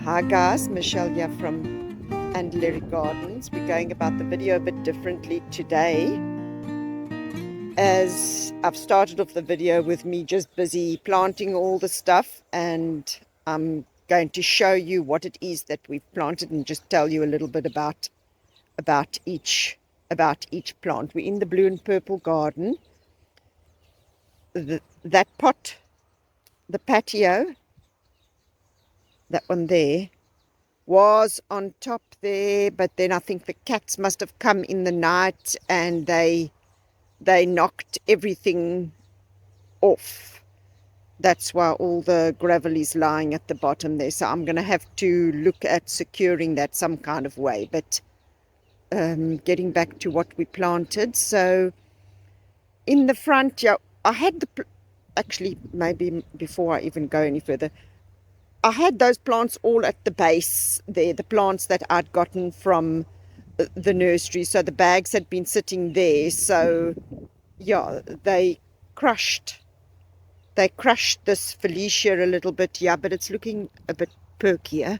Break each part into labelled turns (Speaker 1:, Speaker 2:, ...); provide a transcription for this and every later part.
Speaker 1: Hi guys, Michelle here from And Lyric Gardens. We're going about the video a bit differently today, as I've started off the video with me just busy planting all the stuff, and I'm going to show you what it is that we've planted and just tell you a little bit about each plant. We're in the blue and purple garden. That pot, the patio, that one there, was on top there, but then I think the cats must have come in the night and they knocked everything off. That's why all the gravel is lying at the bottom there. So I'm going to have to look at securing that some kind of way. But getting back to what we planted. So in the front, yeah, I had actually, maybe before I even go any further, I had those plants all at the base there, the plants that I'd gotten from the nursery. So the bags had been sitting there. So yeah, they crushed this Felicia a little bit, yeah, but it's looking a bit perkier.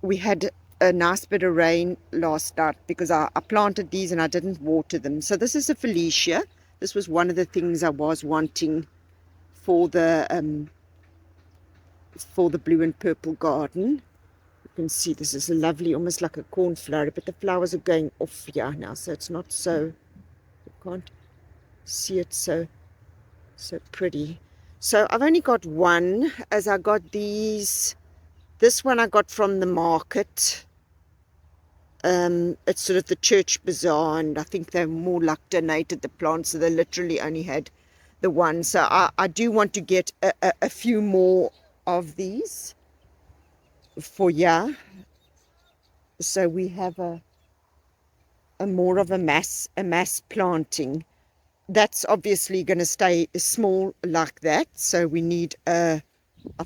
Speaker 1: We had a nice bit of rain last night because I planted these and I didn't water them. So this is a Felicia. This was one of the things I was wanting for the blue and purple garden. You can see this is a lovely, almost like a cornflower, but the flowers are going off here now, so it's not so, you can't see it so pretty. So I've only got one, as I got these. This one I got from the market. It's sort of the church bazaar, and I think they more like donated the plants, so they literally only had the one. So I do want to get a few more of these for so we have a more of a mass planting. That's obviously going to stay small like that, so we need I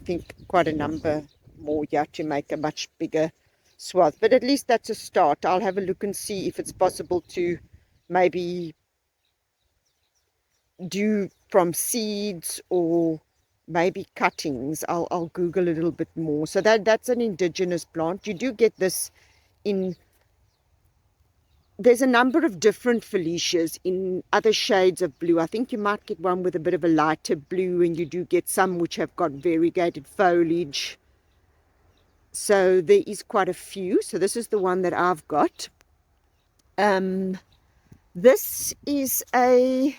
Speaker 1: think quite a number more to make a much bigger swath, but at least that's a start. I'll have a look and see if it's possible to maybe do from seeds or maybe cuttings. I'll Google a little bit more. So that's an indigenous plant. You do get this in, there's a number of different Felicias in other shades of blue. I think you might get one with a bit of a lighter blue, and you do get some which have got variegated foliage. So there is quite a few. So this is the one that I've got. This is a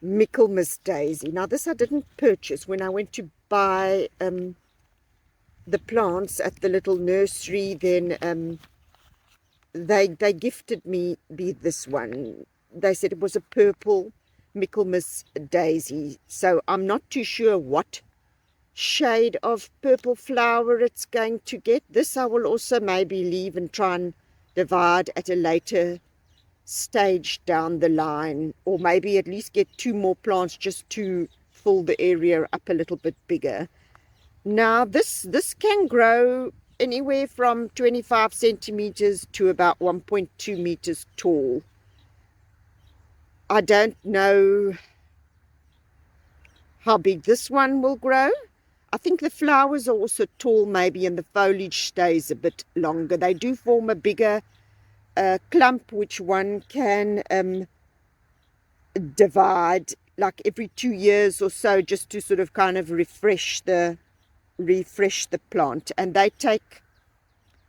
Speaker 1: Michaelmas daisy. Now this I didn't purchase. When I went to buy the plants at the little nursery, then they gifted me this one. They said it was a purple Michaelmas daisy. So I'm not too sure what shade of purple flower it's going to get. This I will also maybe leave and try and divide at a later stage down the line, or maybe at least get two more plants just to fill the area up a little bit bigger. Now this can grow anywhere from 25 centimeters to about 1.2 meters tall. I don't know how big this one will grow. I think the flowers are also tall maybe, and the foliage stays a bit longer. They do form a bigger clump which one can divide like every 2 years or so, just to sort of kind of refresh the plant. And they take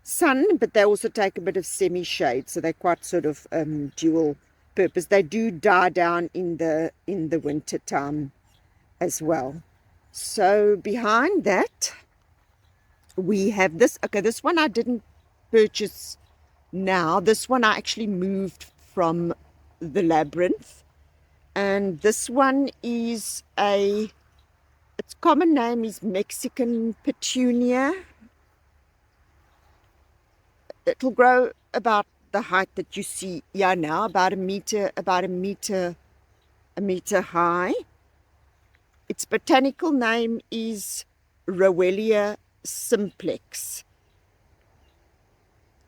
Speaker 1: sun, but they also take a bit of semi-shade, so they're quite sort of dual purpose. They do die down in the winter time as well. So behind that we have this. Okay, this one I didn't purchase. Now this one I actually moved from the labyrinth, and this one is its common name is Mexican petunia. It'll grow about the height that you see here now, about a meter high. Its botanical name is Rowelia simplex.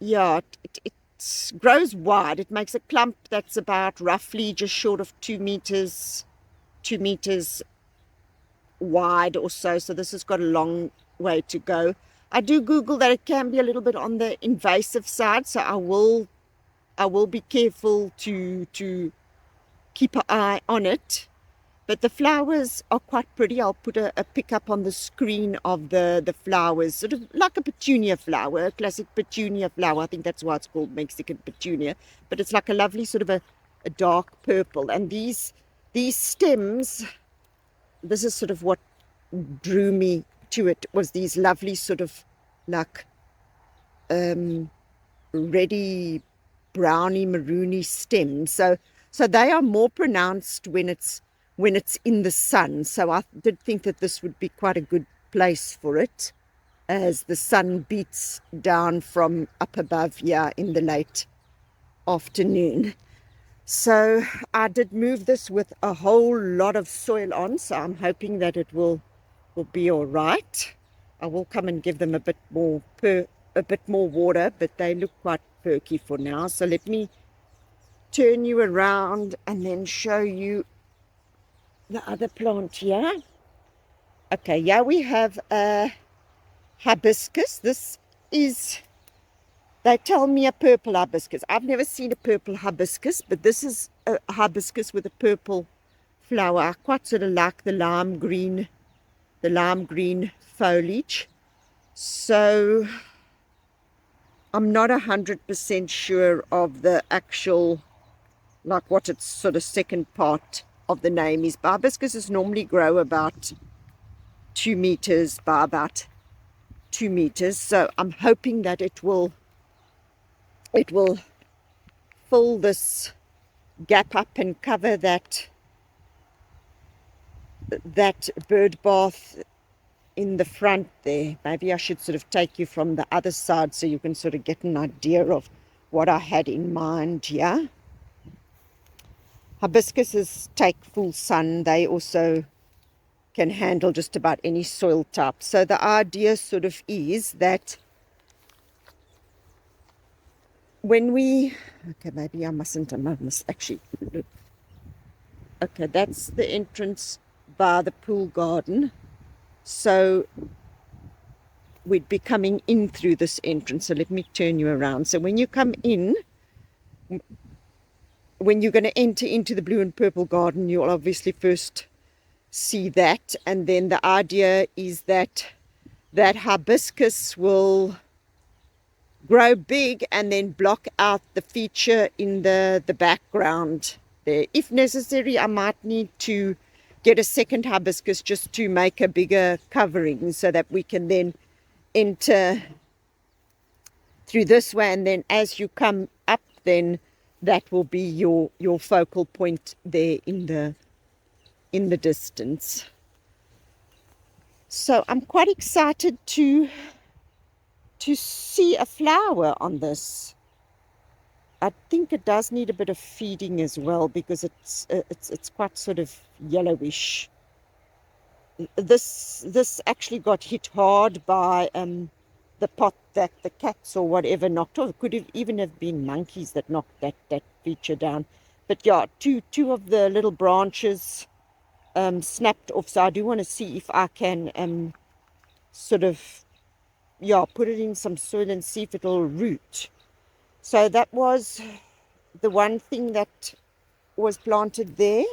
Speaker 1: Yeah, it grows wide. It makes a clump that's about roughly just short of 2 meters wide or so. So this has got a long way to go. I do Google that it can be a little bit on the invasive side, so I will be careful to keep an eye on it. But the flowers are quite pretty. I'll put a pic up on the screen of the flowers, sort of like a petunia flower, a classic petunia flower. I think that's why it's called Mexican petunia. But it's like a lovely sort of a dark purple. And these stems, this is sort of what drew me to it, was these lovely sort of like reddy, browny, maroony stems. So they are more pronounced when it's in the sun. So I did think that this would be quite a good place for it, as the sun beats down from up above here in the late afternoon. So I did move this with a whole lot of soil on, so I'm hoping that it will be all right. I will come and give them a bit more water, but they look quite perky for now. So let me turn you around and then show you the other plant here. Okay, yeah, we have a hibiscus. This is, they tell me, a purple hibiscus. I've never seen a purple hibiscus, but this is a hibiscus with a purple flower. I quite sort of like the lime green foliage. So I'm not 100% sure of the actual, like what its sort of second part of the name is. But hibiscuses normally grow about 2 meters by about 2 meters. So I'm hoping that it will fill this gap up and cover that bird bath in the front there. Maybe I should sort of take you from the other side so you can sort of get an idea of what I had in mind here. Hibiscuses take full sun. They also can handle just about any soil type. So the idea sort of is that when we, okay, maybe I must actually look. Okay, that's the entrance by the pool garden. So we'd be coming in through this entrance. So let me turn you around. So when you come in, when you're going to enter into the blue and purple garden, you'll obviously first see that. And then the idea is that hibiscus will grow big and then block out the feature in the background there. If necessary, I might need to get a second hibiscus just to make a bigger covering so that we can then enter through this way, and then as you come up, then that will be your focal point there in the distance. So I'm quite excited to see a flower on this. I think it does need a bit of feeding as well, because it's quite sort of yellowish. This actually got hit hard by the pot that the cats or whatever knocked off. It could have even have been monkeys that knocked that feature down. But yeah, two of the little branches snapped off. So I do want to see if I can sort of, yeah, put it in some soil and see if it'll root. So that was the one thing that was planted there.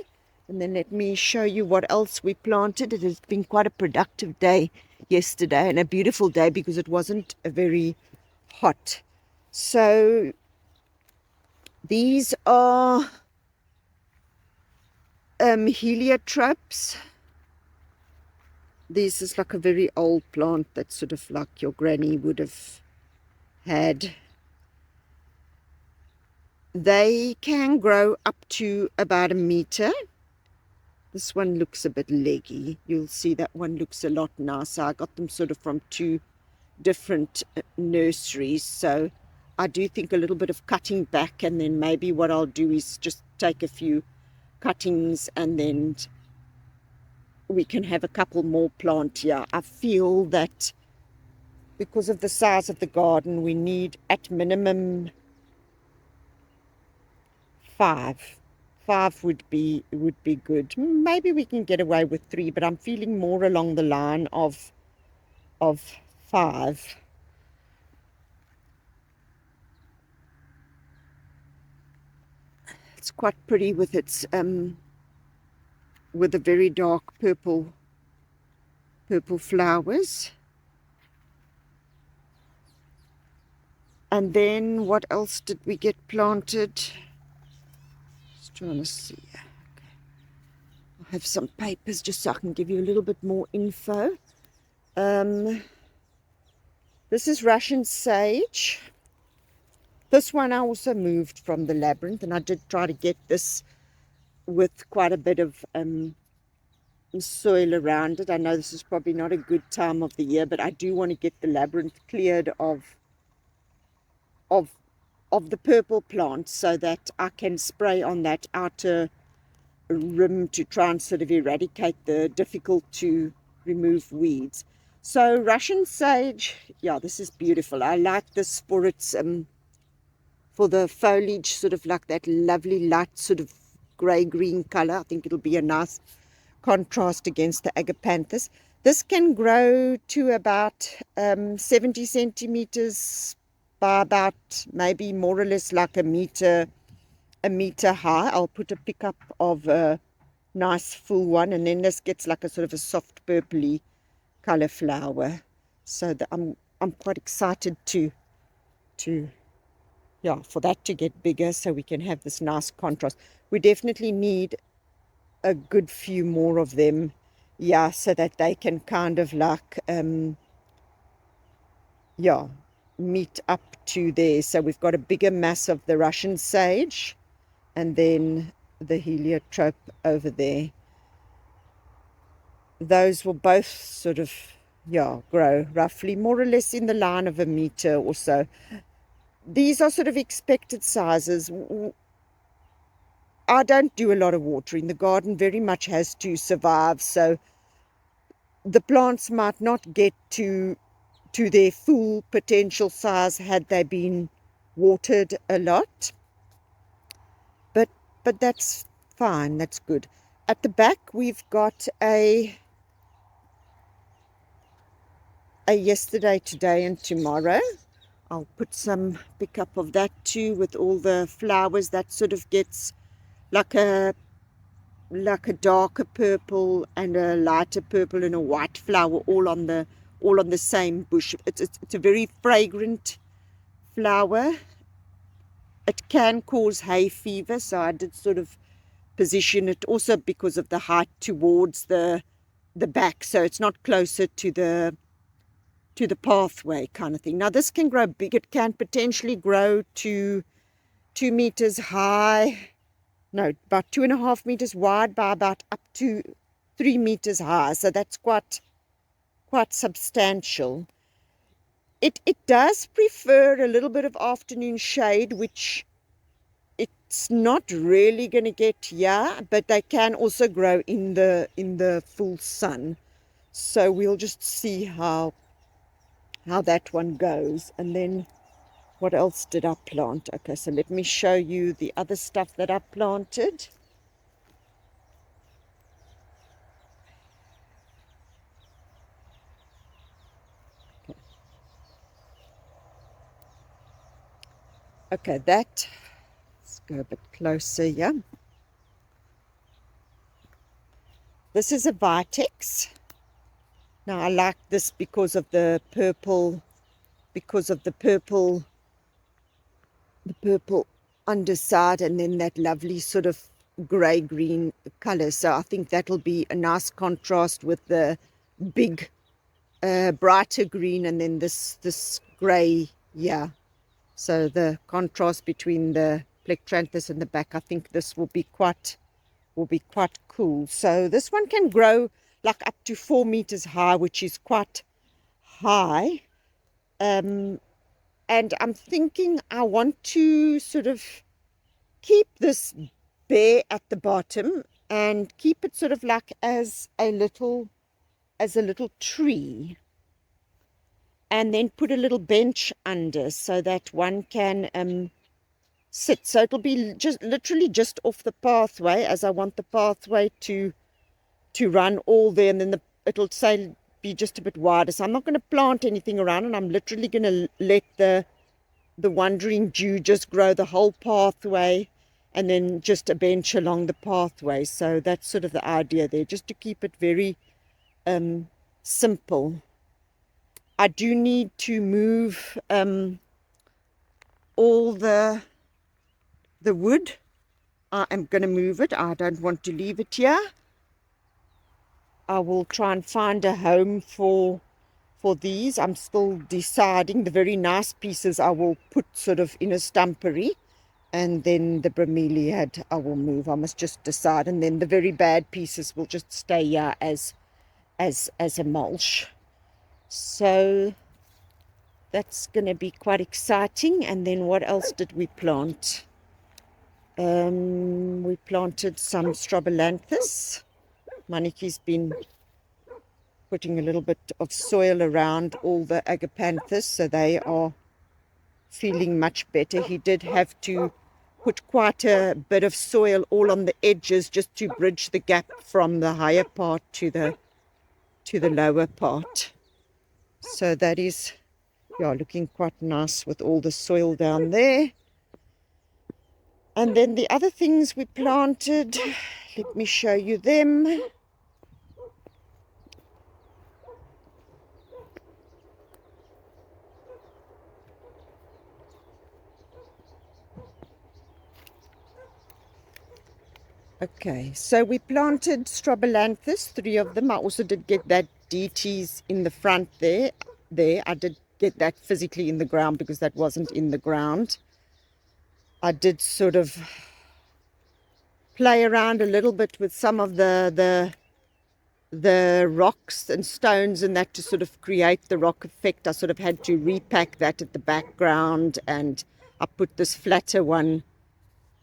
Speaker 1: And then let me show you what else we planted. It has been quite a productive day yesterday, and a beautiful day because it wasn't very hot. So these are heliotropes. This is like a very old plant that sort of like your granny would have had. They can grow up to about 1 meter. This one looks a bit leggy. You'll see that one looks a lot nicer. I got them sort of from 2 different nurseries. So I do think a little bit of cutting back, and then maybe what I'll do is just take a few cuttings and then we can have a couple more plant here. I feel that because of the size of the garden, we need at minimum 5. 5 would be good. Maybe we can get away with 3, but I'm feeling more along the line of 5. It's quite pretty with its with the very dark purple flowers. And then what else did we get planted? Just trying to see. I have some papers just so I can give you a little bit more info. This is Russian sage. This one I also moved from the labyrinth, and I did try to get this with quite a bit of soil around it. I know this is probably not a good time of the year, but I do want to get the labyrinth cleared of the purple plants so that I can spray on that outer rim to try and sort of eradicate the difficult to remove weeds. So Russian sage, yeah, this is beautiful. I like this for its for the foliage, sort of like that lovely light sort of grey-green color. I think it'll be a nice contrast against the agapanthus. This can grow to about 70 centimeters by about maybe more or less like a meter high. I'll put a pick up of a nice full one, and then this gets like a sort of a soft purpley color flower. So I'm quite excited to yeah, for that to get bigger so we can have this nice contrast. We definitely need a good few more of them, yeah, so that they can kind of like yeah, meet up to there. So we've got a bigger mass of the Russian sage and then the heliotrope over there. Those will both sort of, yeah, grow roughly more or less in the line of a meter or so. These are sort of expected sizes. I don't do a lot of watering. The garden very much has to survive, so the plants might not get to their full potential size had they been watered a lot. But that's fine, that's good. At the back we've got a yesterday, today and tomorrow. I'll put some pick up of that too with all the flowers. That sort of gets like a darker purple and a lighter purple and a white flower all on the same bush. It's a very fragrant flower. It can cause hay fever, so I did sort of position it also because of the height towards the back, so it's not closer to the pathway kind of thing. Now this can grow big. It can potentially grow to 2 meters high, no, about 2.5 meters wide by about up to 3 meters high, so that's quite substantial. It does prefer a little bit of afternoon shade, which it's not really going to get here, but they can also grow in the full sun. So we'll just see how that one goes. And then what else did I plant? Okay, so let me show you the other stuff that I planted. Okay, let's go a bit closer here. This is a vitex. Now I like this because of the purple, the purple underside, and then that lovely sort of grey-green color. So I think that'll be a nice contrast with the big, brighter green, and then this grey, yeah. So the contrast between the plectranthus and the back, I think this will be quite cool. So this one can grow like up to 4 meters high, which is quite high. And I'm thinking I want to sort of keep this bare at the bottom and keep it sort of like as a little tree, and then put a little bench under so that one can sit. So it'll be just literally just off the pathway, as I want the pathway to run all there, and then it'll say be just a bit wider. So I'm not going to plant anything around, and I'm literally going to let the Wandering Jew just grow the whole pathway, and then just a bench along the pathway. So that's sort of the idea there, just to keep it very simple. I do need to move all the wood. I am going to move it. I don't want to leave it here. I will try and find a home for these. I'm still deciding. The very nice pieces I will put sort of in a stumpery, and then the bromeliad I will move. I must just decide, and then the very bad pieces will just stay here as a mulch. So that's going to be quite exciting. And then what else did we plant? We planted some strobilanthus. Maniki's been putting a little bit of soil around all the agapanthus, so they are feeling much better. He did have to put quite a bit of soil all on the edges just to bridge the gap from the higher part to the lower part. So that is, yeah, looking quite nice with all the soil down there. And then the other things we planted, let me show you them. Okay, so we planted strobilanthus, 3 of them. I also did get that DTs in the front there. I did get that physically in the ground because that wasn't in the ground. I did sort of play around a little bit with some of the rocks and stones and that to sort of create the rock effect. I sort of had to repack that at the background, and I put this flatter one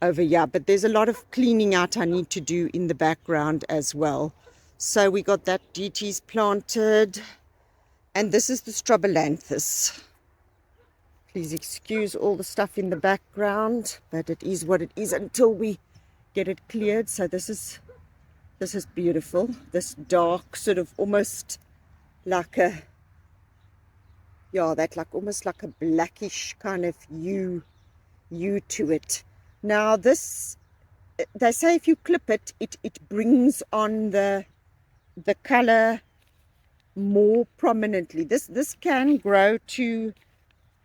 Speaker 1: over here, but there's a lot of cleaning out I need to do in the background as well. So we got that DTs planted, and this is the strobilanthus. Please excuse all the stuff in the background, but it is what it is until we get it cleared. So this is beautiful. This dark sort of almost like a, yeah, that like almost like a blackish kind of hue to it. Now this, they say if you clip it, it brings on the color more prominently. This can grow to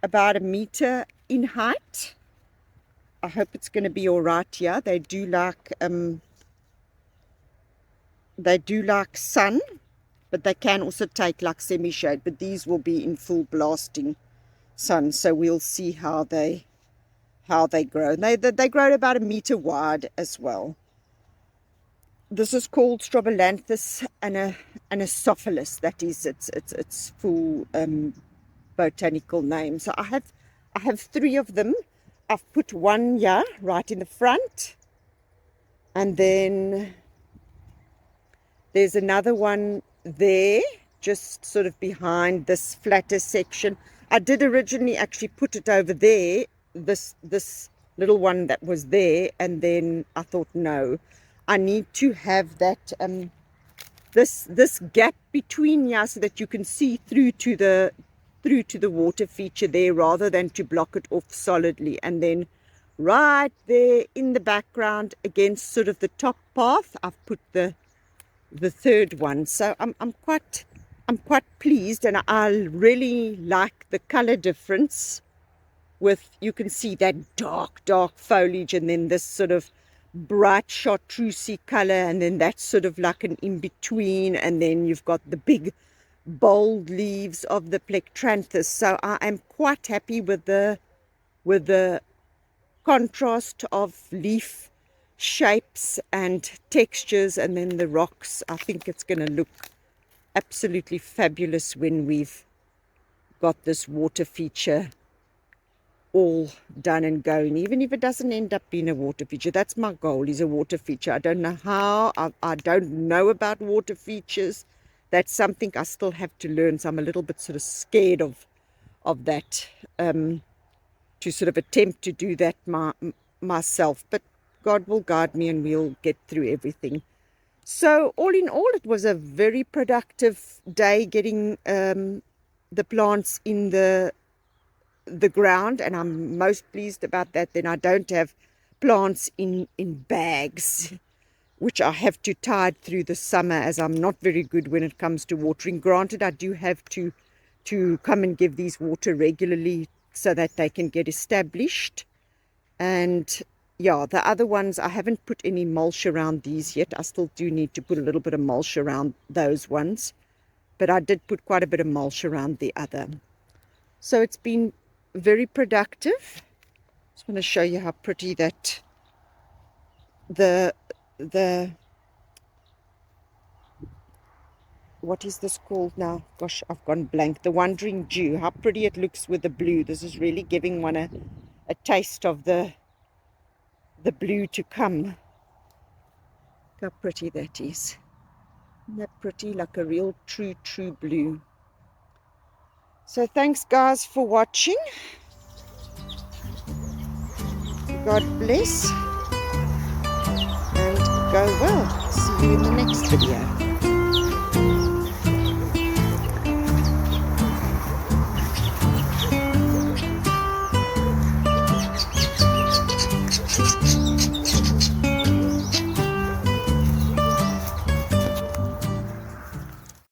Speaker 1: about 1 meter in height. I hope it's going to be all right here. They do like sun, but they can also take like semi-shade, but these will be in full blasting sun, so we'll see how they grow. They grow about 1 meter wide as well. This is called strobilanthus anasophilus. That is its full botanical name. So I have 3 of them. I've put one here right in the front, and then there's another one there just sort of behind this flatter section. I did originally actually put it over there, this little one that was there, and then I thought, no, I need to have that this gap between here so that you can see through to the water feature there, rather than to block it off solidly. And then right there in the background against sort of the top path, I've put the 3rd one. So I'm quite pleased, and I really like the color difference. With, you can see that dark foliage, and then this sort of bright chartreusey color, and then that's sort of like an in-between, and then you've got the big bold leaves of the plectranthus. So I am quite happy with the contrast of leaf shapes and textures, and then the rocks. I think it's going to look absolutely fabulous when we've got this water feature all done and going. Even if it doesn't end up being a water feature, that's my goal, is a water feature. I don't know how. I don't know about water features. That's something I still have to learn, so I'm a little bit sort of scared of that, to sort of attempt to do that myself. But God will guide me, and we'll get through everything. So all in all, it was a very productive day getting the plants in the ground, and I'm most pleased about that. Then I don't have plants in bags, which I have to tide through the summer, as I'm not very good when it comes to watering. Granted, I do have to come and give these water regularly so that they can get established. And yeah, the other ones, I haven't put any mulch around these yet. I still do need to put a little bit of mulch around those ones, but I did put quite a bit of mulch around the other. So it's been very productive. Just want to show you how pretty that the what is this called now? Gosh, I've gone blank. The Wandering Dew. How pretty it looks with the blue. This is really giving one a taste of the blue to come. Look how pretty that is. Isn't that pretty? Like a real true blue. So thanks guys for watching. God bless and go well. See you in the next video.